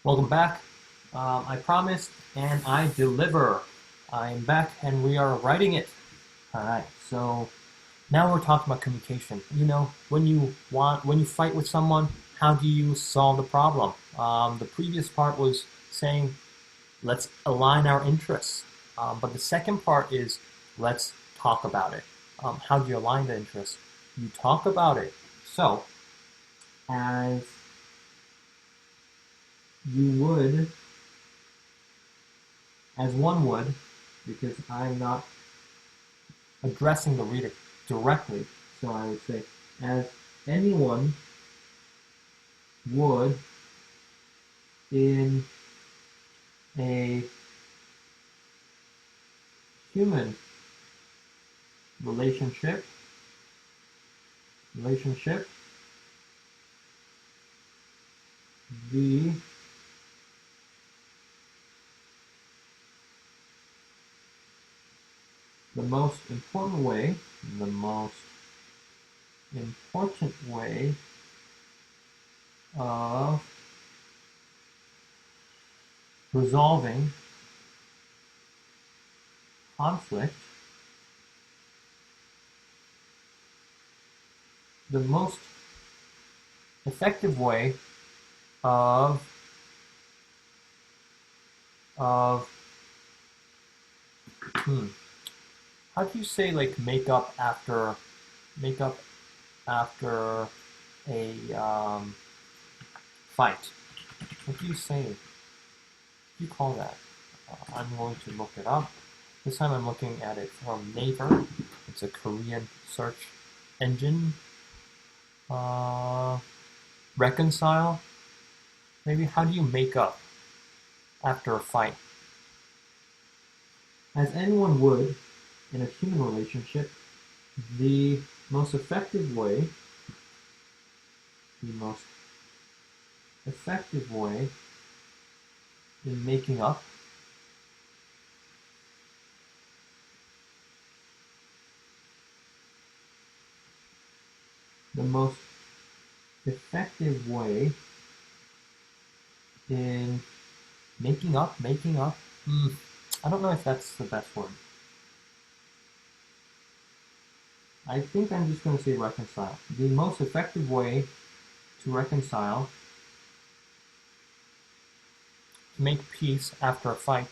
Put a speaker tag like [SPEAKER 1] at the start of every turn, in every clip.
[SPEAKER 1] Welcome back. I promised and I deliver. I'm back and we are writing it. Alright, so now we're talking about communication. When you fight with someone, how do you solve the problem? The previous part was saying, let's align our interests. But the second part is, let's talk about it. How do you align the interests? You talk about it. So, as you would as one would, because I'm not addressing the reader directly. So I would say, as anyone would in a human relationship, the most important way, the most important way of resolving conflict, the most effective way of of how do you say like make up after a fight? What do you say? What do you call that? I'm going to look it up. This time I'm looking at it from Naver. It's a Korean search engine. Reconcile? Maybe how do you make up after a fight? As anyone would in a human relationship, the most effective way in making up the most effective way in making up. I don't know if that's the best word. I think I'm just going to say reconcile. The most effective way to reconcile, to make peace after a fight,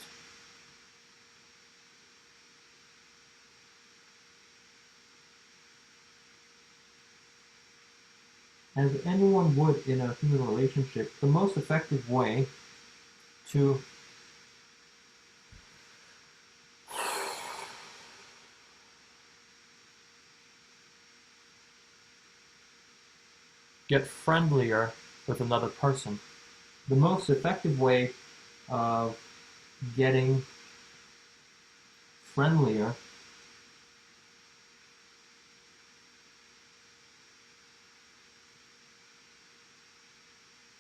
[SPEAKER 1] as anyone would in a human relationship, the most effective way to get friendlier with another person. The most effective way of getting friendlier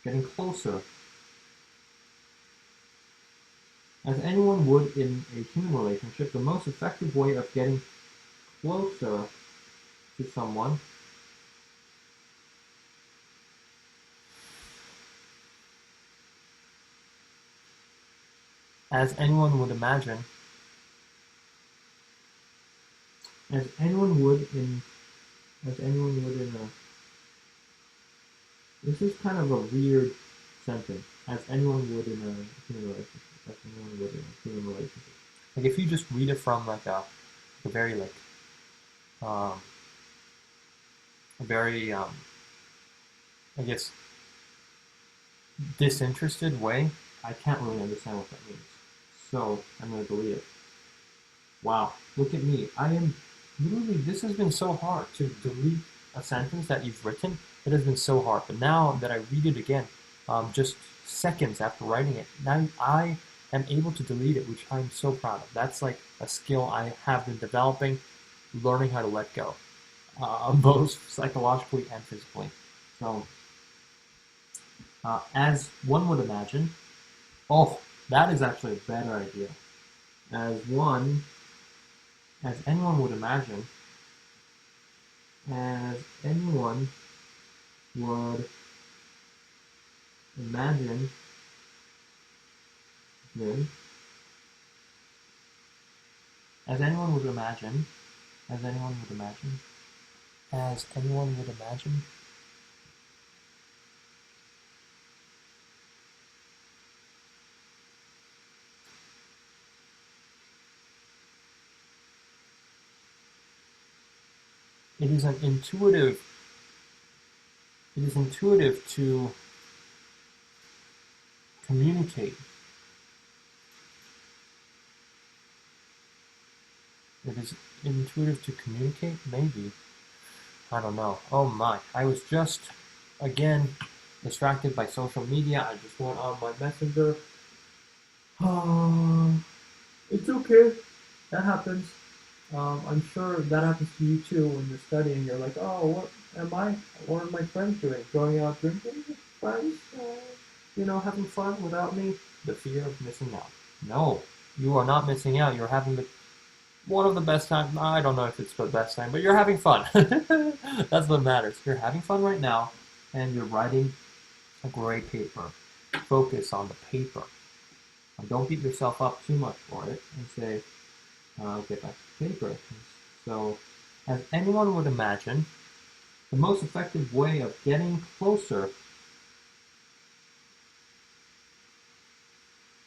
[SPEAKER 1] getting closer, as anyone would in a human relationship, the most effective way of getting closer to someone as anyone would imagine, as anyone would in a this is kind of a weird sentence. As anyone would in a human relationship. As anyone would in a human relationship. Like if you just read it from like a very like a very I guess disinterested way, I can't really understand what that means. So I'm gonna delete it. Wow, look at me. I am literally, this has been so hard to delete a sentence that you've written. It has been so hard. But now that I read it again, just seconds after writing it, now I am able to delete it, which I'm so proud of. That's like a skill I have been developing, learning how to let go, both psychologically and physically. So, as one would imagine, oh, that is actually a better idea. As anyone would imagine, as anyone would imagine, Really? As anyone would imagine, as anyone would imagine, as anyone would imagine, it is an intuitive, it is intuitive to communicate. It is intuitive to communicate? Maybe. I don't know. Oh my. I was just, again, distracted by social media. I just went on my messenger. It's okay. That happens. I'm sure that happens to you too when you're studying. You're like, oh, what are my friends doing? Going out drinking with friends? Having fun without me? The fear of missing out. No, you are not missing out. You're having one of the best times. I don't know if it's the best time, but you're having fun. That's what matters. You're having fun right now, and you're writing a great paper. Focus on the paper. And don't beat yourself up too much for it and say, I'll get back to the paper. So, as anyone would imagine, the most effective way of getting close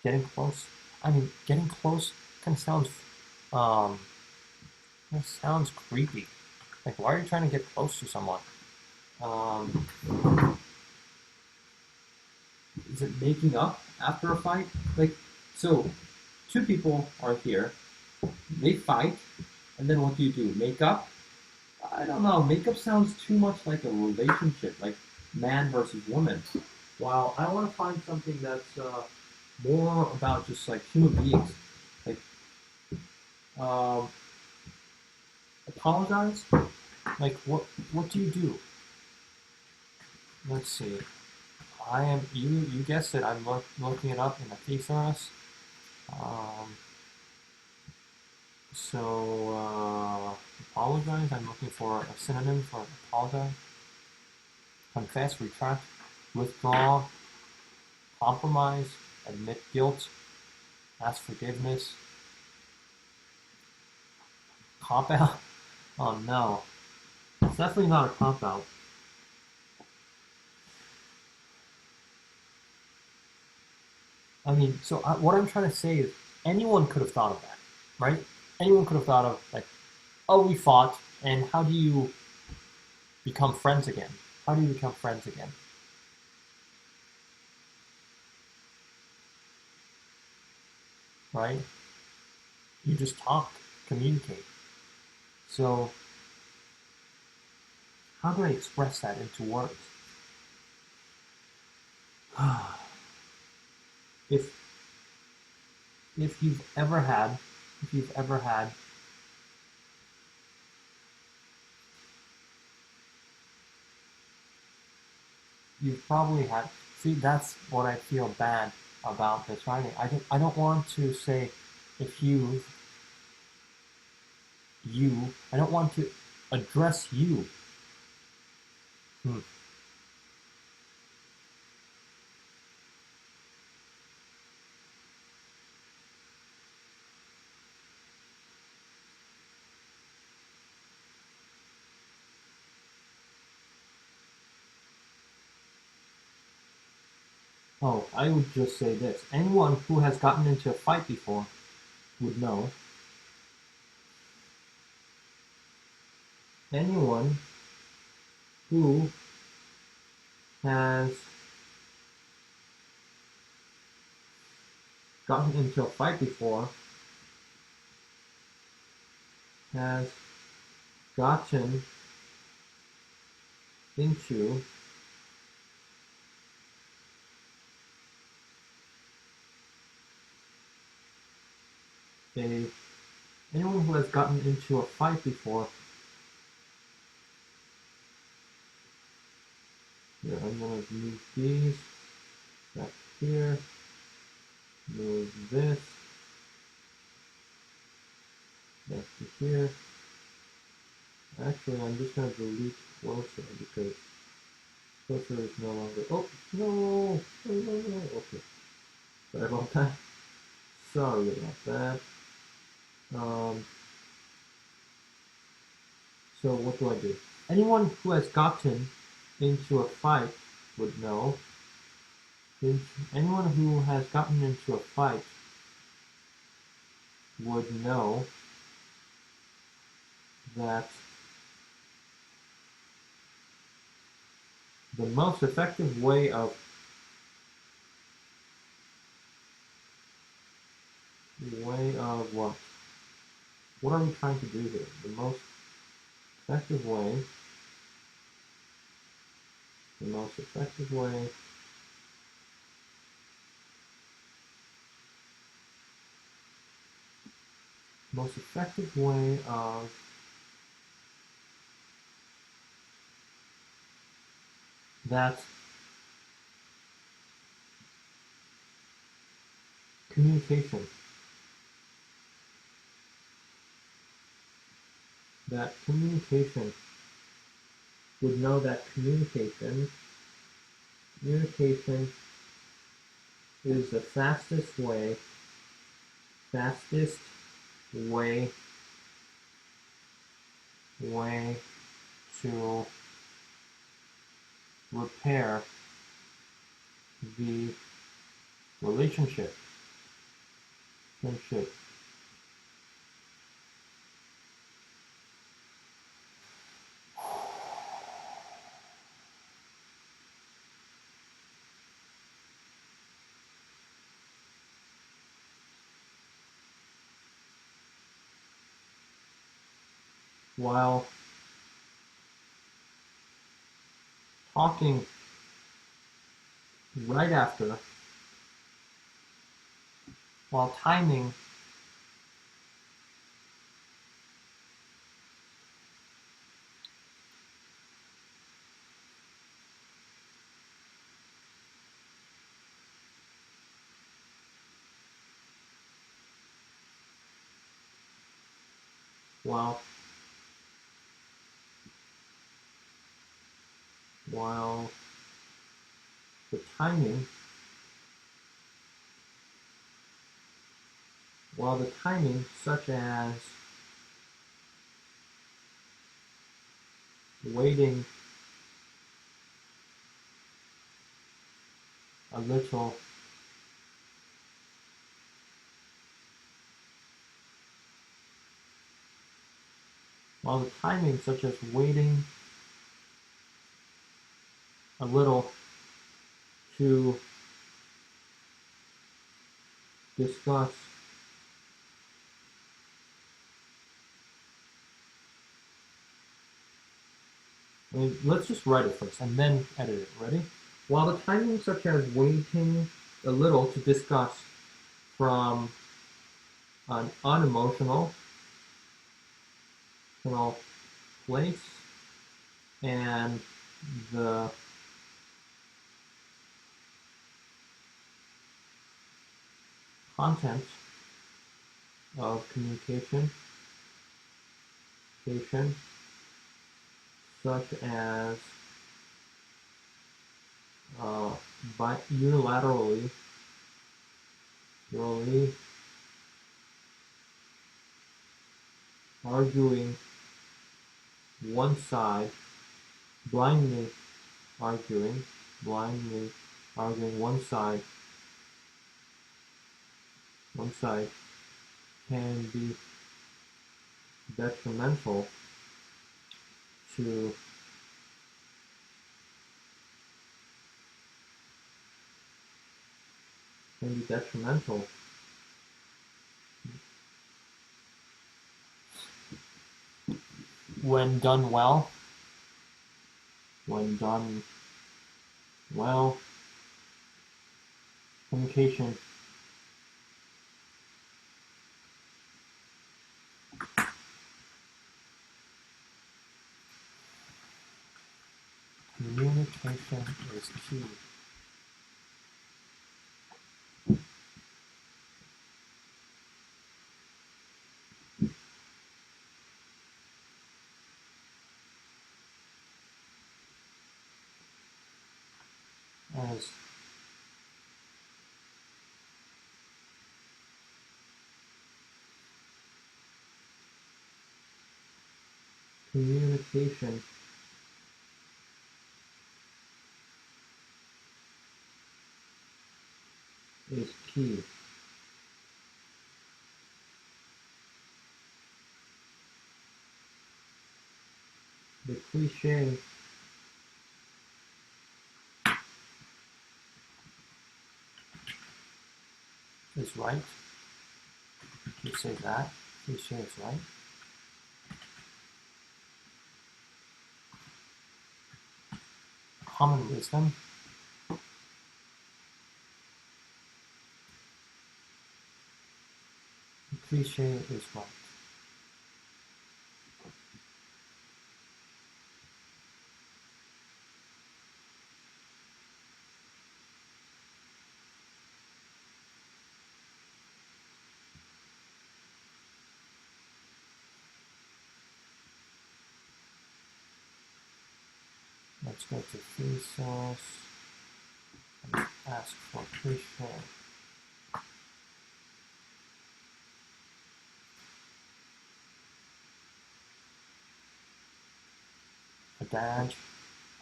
[SPEAKER 1] kind of um, sounds creepy. Like, why are you trying to get close to someone? Um, is it making up after a fight? Like, so, two people are here, they fight, and then what do? Make up? I don't know. Makeup sounds too much like a relationship, like man versus woman. While I want to find something that's more about just like human beings. Like, um, apologize. Like, what do you do? Let's see. I am you. You guessed it. I'm looking it up in a thesaurus. Um, apologize. I'm looking for a synonym for apologize. Confess, retract, withdraw, compromise, admit guilt, ask forgiveness, cop out. Oh no, it's definitely not a cop out. I mean, what I'm trying to say is anyone could have thought of that, right? Anyone could have thought of like, oh, we fought, and how do you become friends again? How do you become friends again? Right? You just talk, communicate. So how do I express that into words? if if you've ever had, if you've ever had, you've probably had. See, that's what I feel bad about this writing. I don't want to say if I don't want to address you. Hmm. Oh, I would just say this. Anyone who has gotten into a fight before would know. Anyone who has gotten into a fight before has gotten into a anyone who has gotten into a fight before. Here, I'm gonna move these back here. Move this back to here. Actually, I'm just gonna delete closer because closer is no longer. Oh no! No! No! No! Okay. Sorry about that. Sorry about that. So what do I do? Anyone who has gotten into a fight would know. Anyone who has gotten into a fight would know that the most effective way of what? What are we trying to do here? The most effective way, the most effective way most effective way of that communication, would know that communication is the fastest way to repair the relationship. While talking right after, while timing while while the timing such as waiting a little while the timing such as waiting a little to discuss let's just write it first and then edit it. Ready? While the timing such as waiting a little to discuss from an unemotional place and the content of communication such as by unilaterally arguing one side, blindly arguing one side can be detrimental to when done well. Communication is key. Communication is key. The cliche is right. You say that. Cliche is right. Common wisdom. The cliche is right. Let's go to thesis and ask for cliche.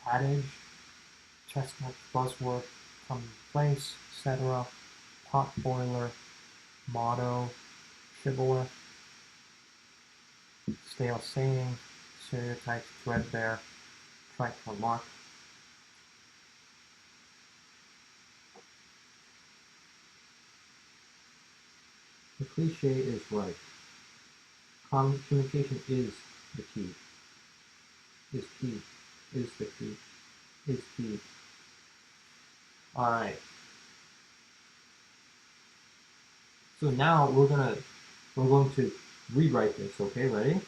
[SPEAKER 1] Adage, chestnut, buzzword, commonplace, etc., pot boiler, motto, shibboleth, stale saying, stereotype, threadbare, trite remark. The cliche is right. Communication is the key. Is key. Is the key. Is key. Alright. So now we're going to rewrite this, okay? Ready?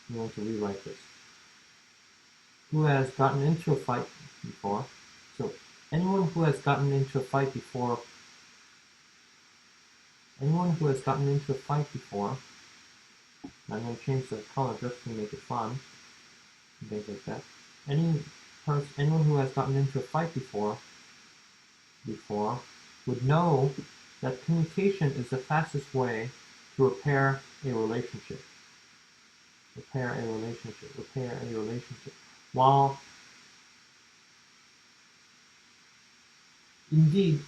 [SPEAKER 1] We're going to rewrite this. Who has gotten into a fight before? So anyone who has gotten into a fight before, I'm going to change the color just to make it fun, and things like that. Anyone who has gotten into a fight before would know that communication is the fastest way to repair a relationship. While indeed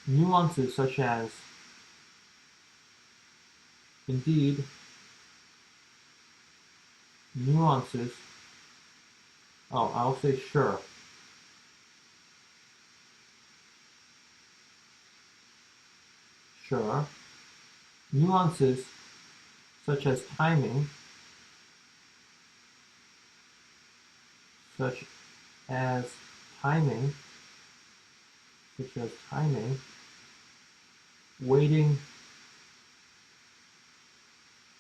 [SPEAKER 1] nuances such as I'll say sure. Nuances such as timing, waiting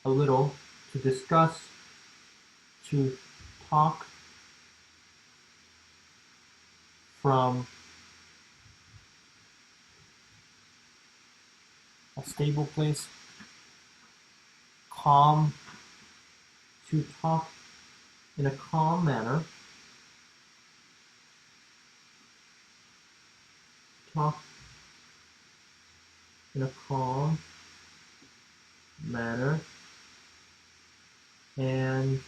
[SPEAKER 1] a little to discuss, to talk from a stable place, calm, to talk in a calm manner, and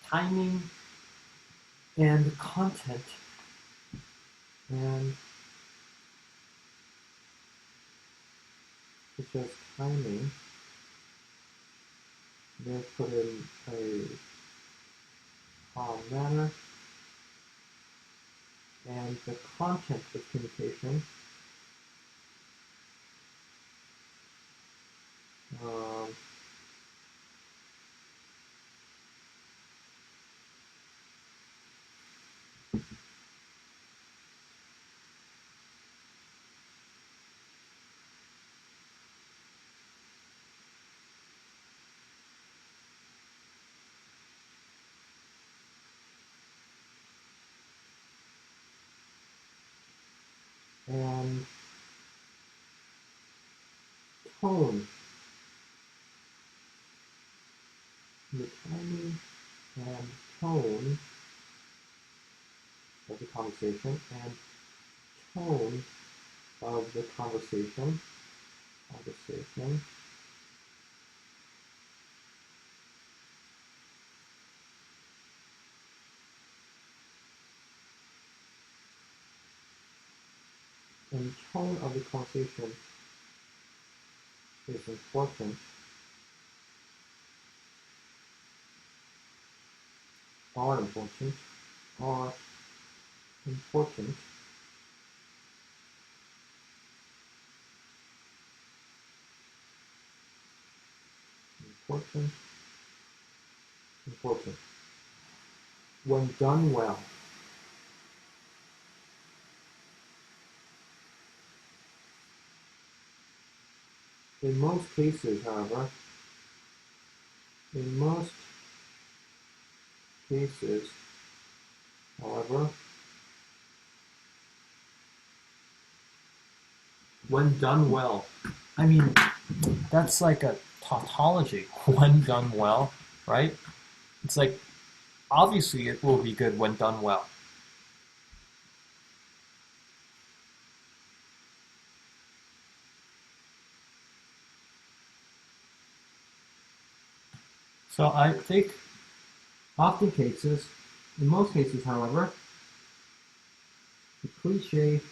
[SPEAKER 1] timing and content and such as timing, then put in a calm manner, and the content of communication um, and tone the timing and tone of the conversation and tone of the conversation. And tone of the conversation is important. Are important. Are important. Important. Important. When done well. In most cases, however, when done well, I mean, that's like a tautology. When done well, right? It's like, obviously it will be good when done well. So I think in most cases, however, the cliche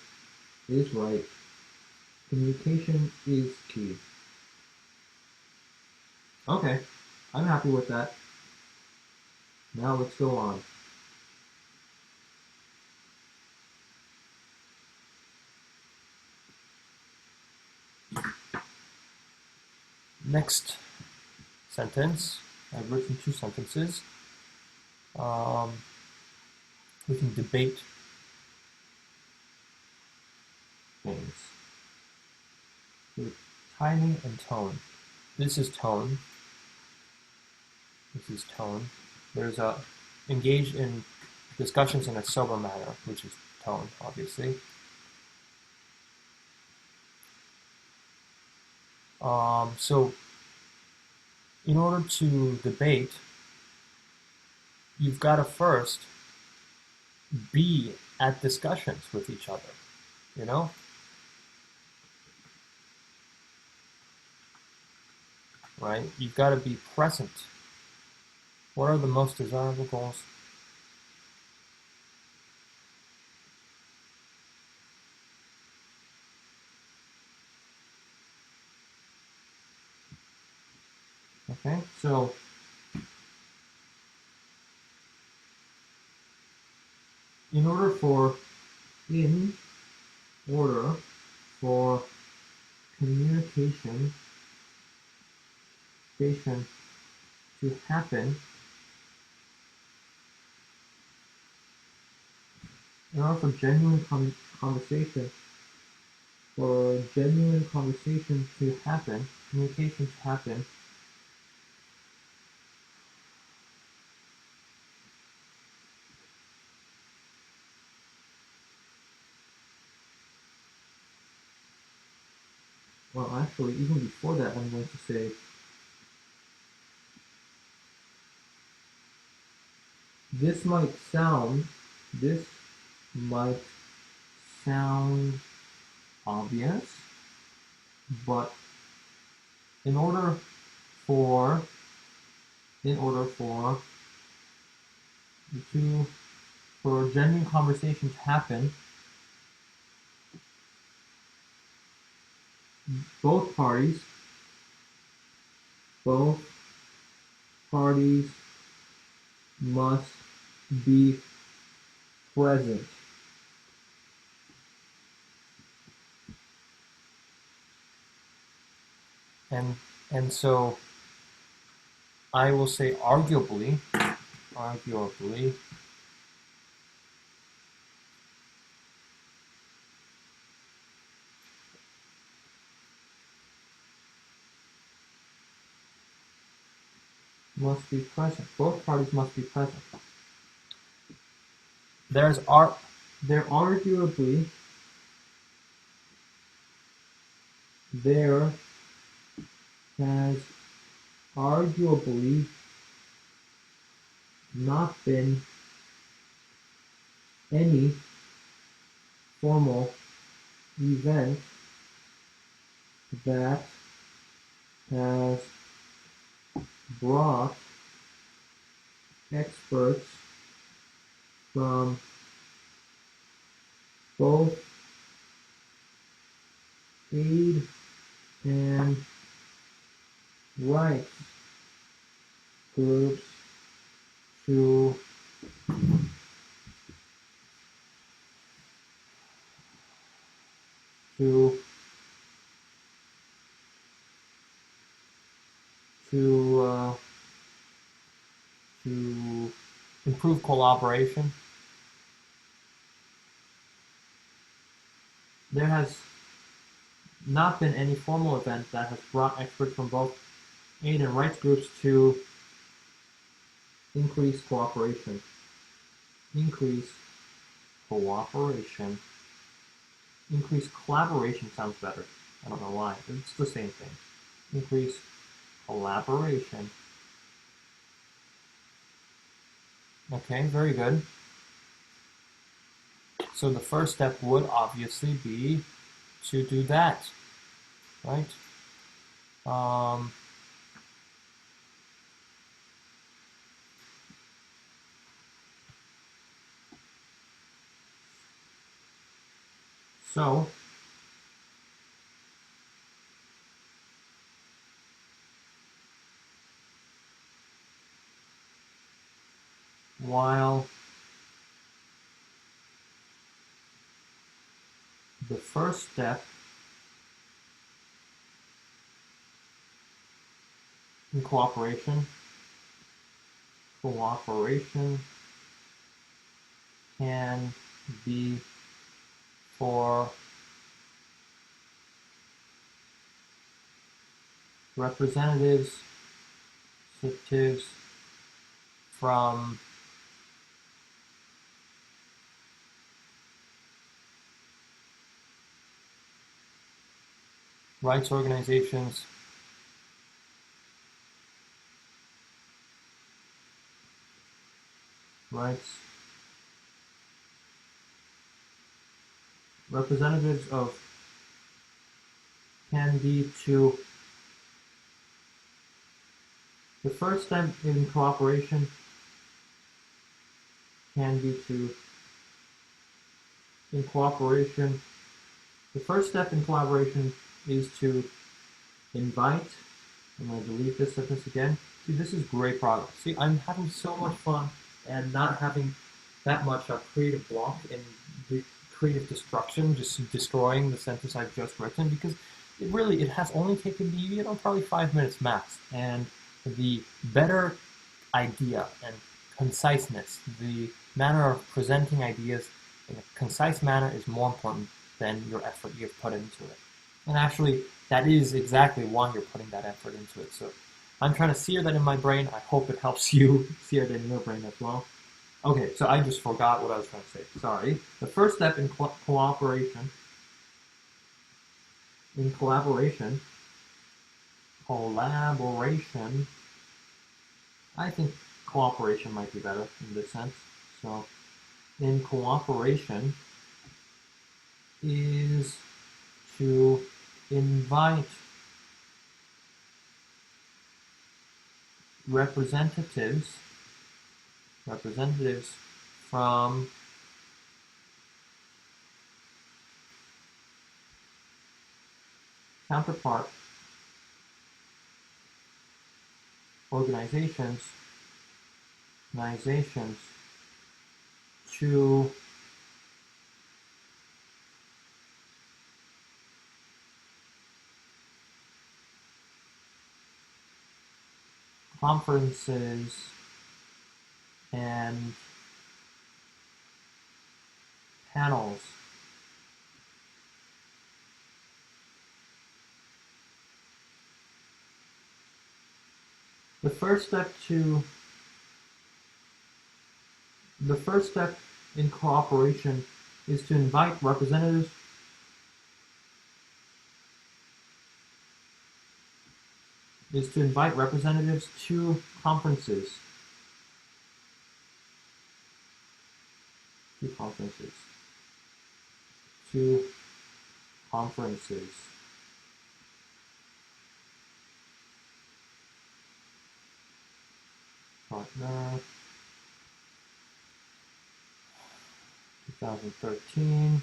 [SPEAKER 1] is right. Communication is key. Okay, I'm happy with that. Now let's go on. Next sentence. I've written 2 sentences. We can debate things. With timing and tone. This is tone. There's a engage in discussions in a sober manner, which is tone, obviously. So in order to debate, you've got to first be at discussions with each other, you know? Right? You've got to be present. What are the most desirable goals? Okay, so in order for communication to happen, in order for genuine conversation to happen, communication to happen, well, actually, even before that, I'm going to say this might sound obvious, but in order for genuine conversation to happen, both parties must be present. And so I will say arguably must be present. Both parties must be present. There arguably has not been any formal event that has brought experts from both aid and rights groups to to to uh, to improve collaboration. There has not been any formal event that has brought experts from both aid and rights groups to increase cooperation. Increase cooperation. Increase collaboration sounds better. I don't know why. It's the same thing. Increase collaboration. Okay, very good. So the first step would obviously be to do that, right? So while the first step in cooperation can be for representatives from rights organizations, representatives of can be to the first step in cooperation can be to in cooperation. The first step in collaboration is to invite. I'm going to delete this sentence again. See, this is great progress. See, I'm having so much fun and not having that much creative block and the creative destruction, just destroying the sentence I've just written, because it has only taken me, probably 5 minutes max. And the better idea and conciseness, the manner of presenting ideas in a concise manner is more important than your effort you've put into it. And actually, that is exactly why you're putting that effort into it. So I'm trying to sear that in my brain. I hope it helps you sear it in your brain as well. Okay, so I just forgot what I was trying to say. Sorry. The first step in collaboration, I think cooperation might be better in this sense. So, in cooperation is to invite representatives from counterpart organizations to conferences and panels. The first step in cooperation is to invite representatives to conferences 2 conferences. 2 conferences. Partner. 2013.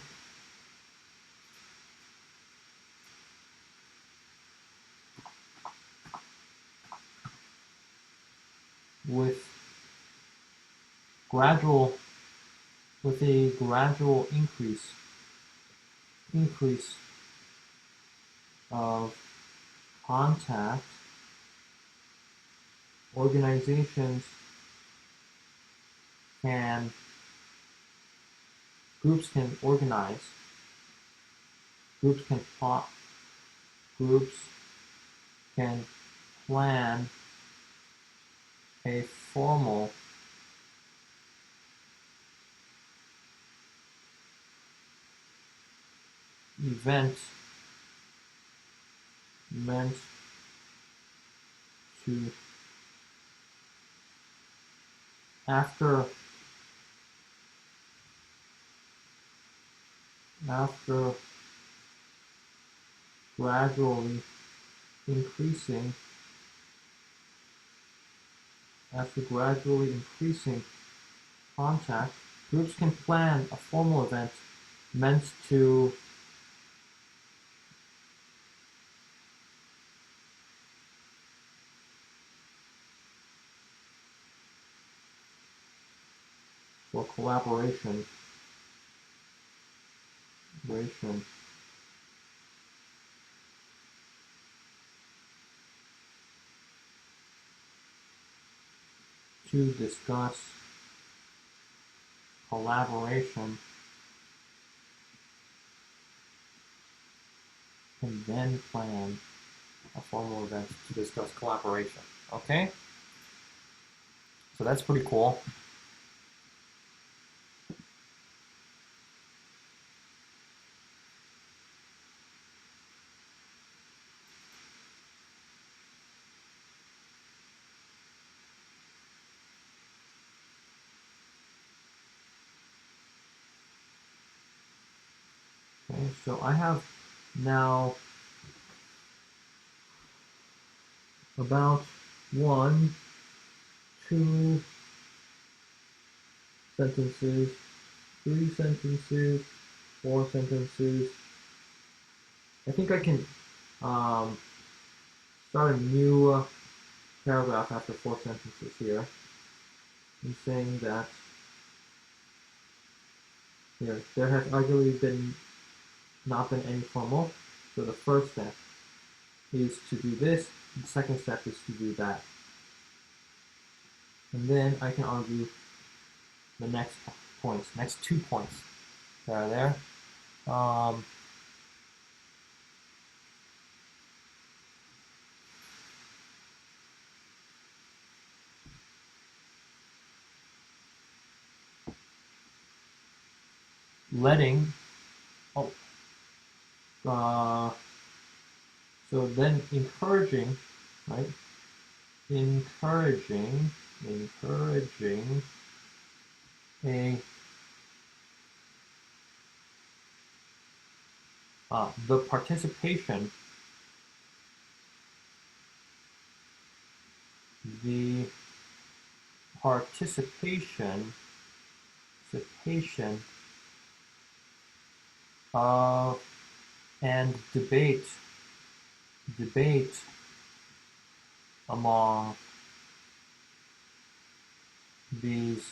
[SPEAKER 1] With a gradual increase of contact, organizations groups can organize, groups can plot, groups can plan a formal event meant to after gradually increasing contact, groups can plan a formal event meant to for collaboration to discuss collaboration and then plan a formal event to discuss collaboration. Okay? So that's pretty cool. Okay, so I have now about 1, 2 sentences, 3 sentences, 4 sentences. I think I can start a new paragraph after 4 sentences here. I'm saying that here, there has arguably not been any formal. So the first step is to do this, the second step is to do that. And then I can argue the next 2 points that are there. So then encouraging, right? Encouraging the participation of and debate among these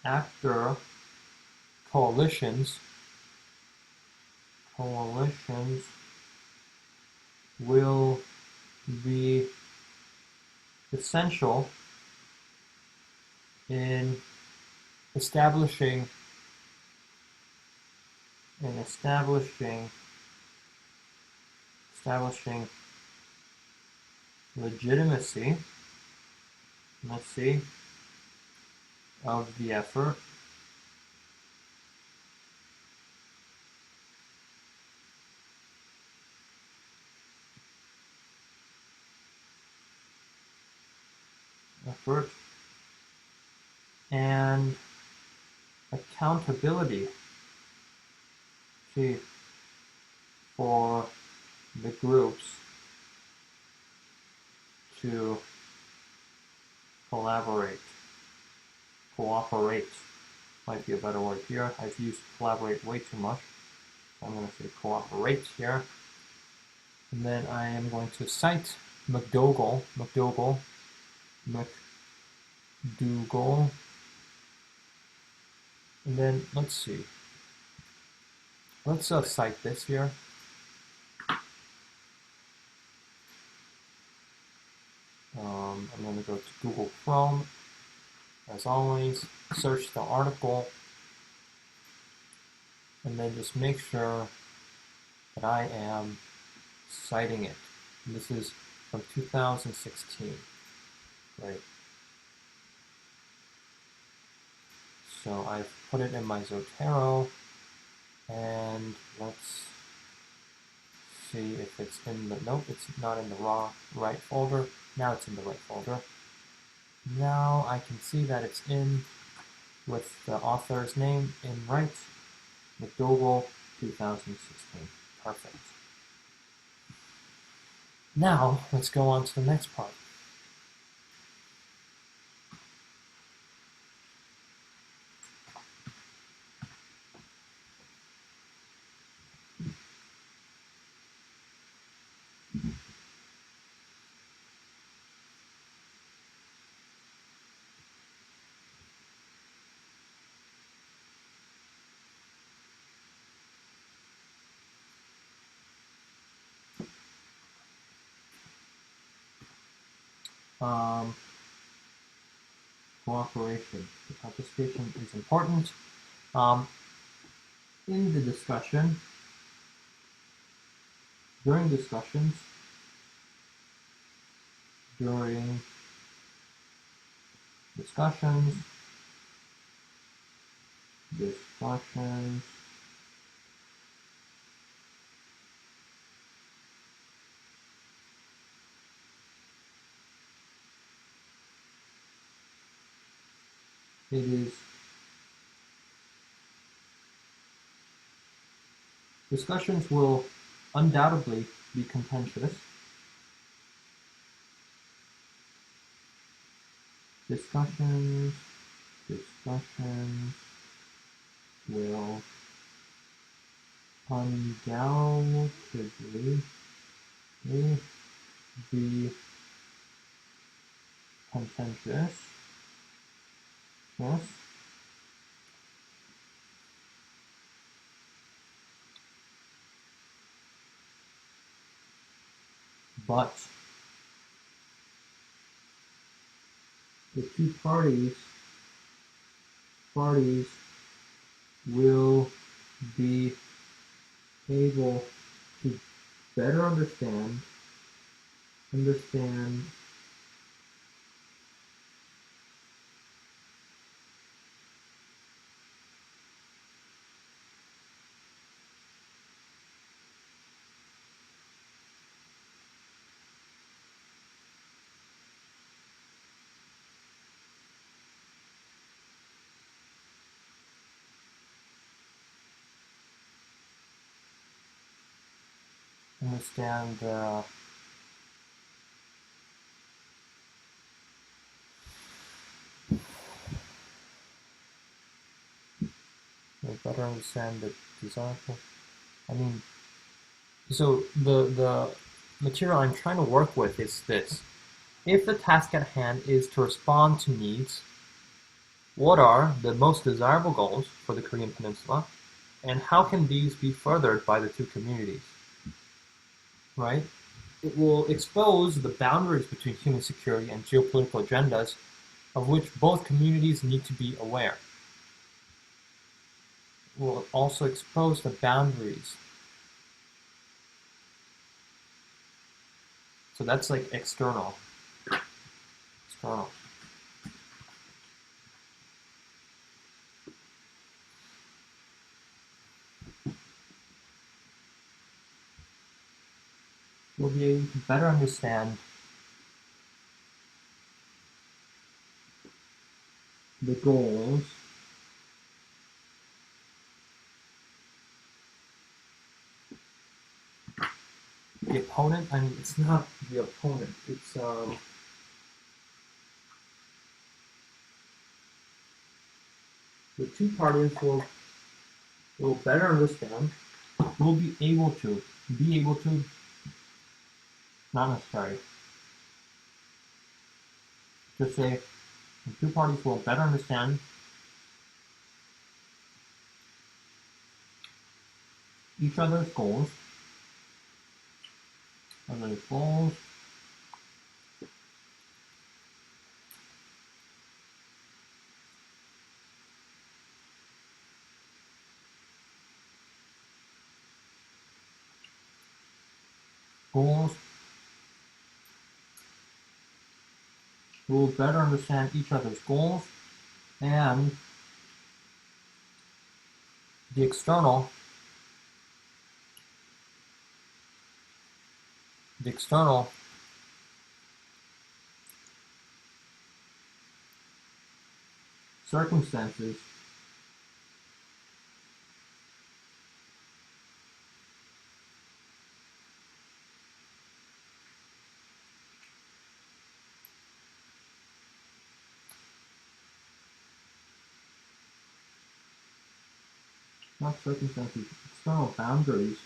[SPEAKER 1] actor coalitions will be essential in establishing legitimacy of the effort and accountability for the groups to collaborate. Cooperate might be a better word here. I've used collaborate way too much. I'm going to say cooperate here. And then I am going to cite McDougall. And then let's see. Let's cite this here. I'm going to go to Google Chrome. As always, search the article, and then just make sure that I am citing it. And this is from 2016, right? So I've put it in my Zotero, and let's see if it's in the, nope, it's not in the right folder. Now it's in the right folder. Now I can see that it's in with the author's name in right, McDougall, 2016. Perfect. Now, let's go on to the next part. Cooperation. The participation is important. In the discussion, during discussions, discussions will undoubtedly be contentious. Discussions will undoubtedly be contentious. Yes. But the two parties will be able to better understand the desirable. So the material I'm trying to work with is this. If the task at hand is to respond to needs, what are the most desirable goals for the Korean Peninsula, and how can these be furthered by the two communities? Right? It will expose the boundaries between human security and geopolitical agendas of which both communities need to be aware. It will also expose the boundaries. So that's like external. We'll be able to better understand the goals, the opponent, I mean, it's not the opponent, it's, the two parties will better understand, will be able to, not necessary. Just say, the two parties will better understand each other's goals, will better understand each other's goals, and the external circumstances external boundaries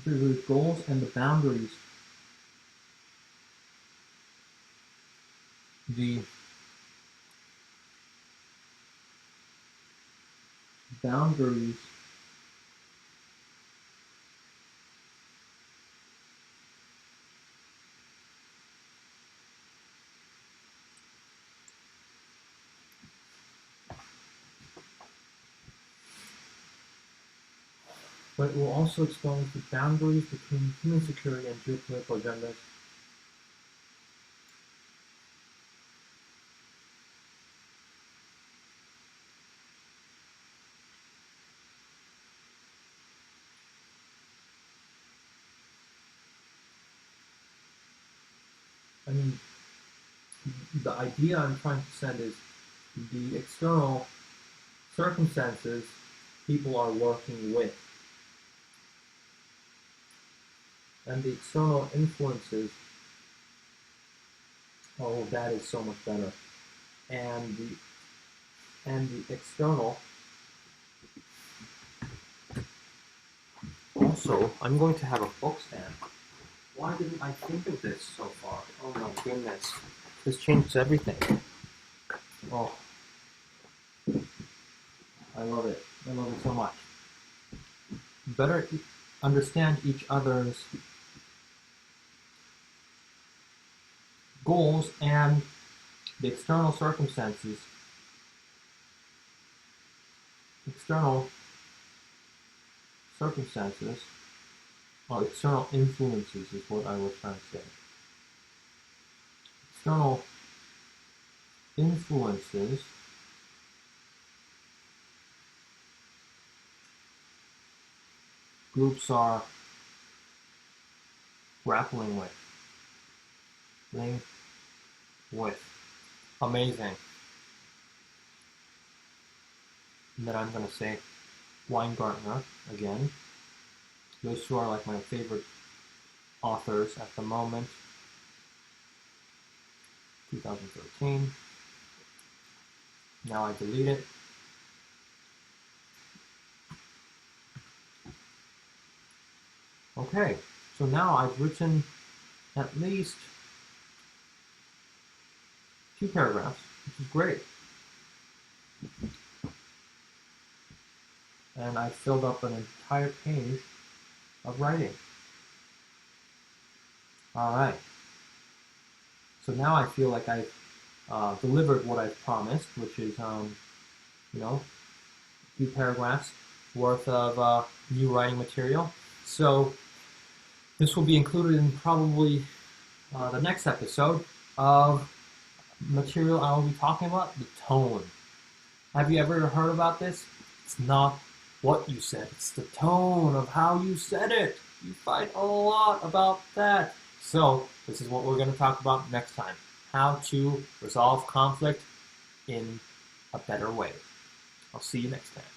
[SPEAKER 1] the goals and the boundaries, the boundaries but it will also expose the boundaries between human security and geopolitical agendas. I mean, the idea I'm trying to send is the external circumstances people are working with, and the external influences, oh, that is so much better, and the external. Also, I'm going to have a book stand. Why didn't I think of this so far? Oh my goodness. This changes everything. Oh. I love it. I love it so much. Better understand each other's goals and the external circumstances. External influences is what I was trying to say. External influences groups are grappling with. Amazing. And then I'm going to say Weingartner again. Those two are like my favorite authors at the moment. 2013. Now I delete it. Okay, so now I've written at least 2 paragraphs, which is great. And I've filled up an entire page of writing. Alright. So now I feel like I've delivered what I've promised, which is, a few paragraphs worth of new writing material. So this will be included in probably the next episode of material I will be talking about, the tone. Have you ever heard about this? It's not what you said, it's the tone of how you said it. You find a lot about that. So this is what we're going to talk about next time. How to resolve conflict in a better way. I'll see you next time.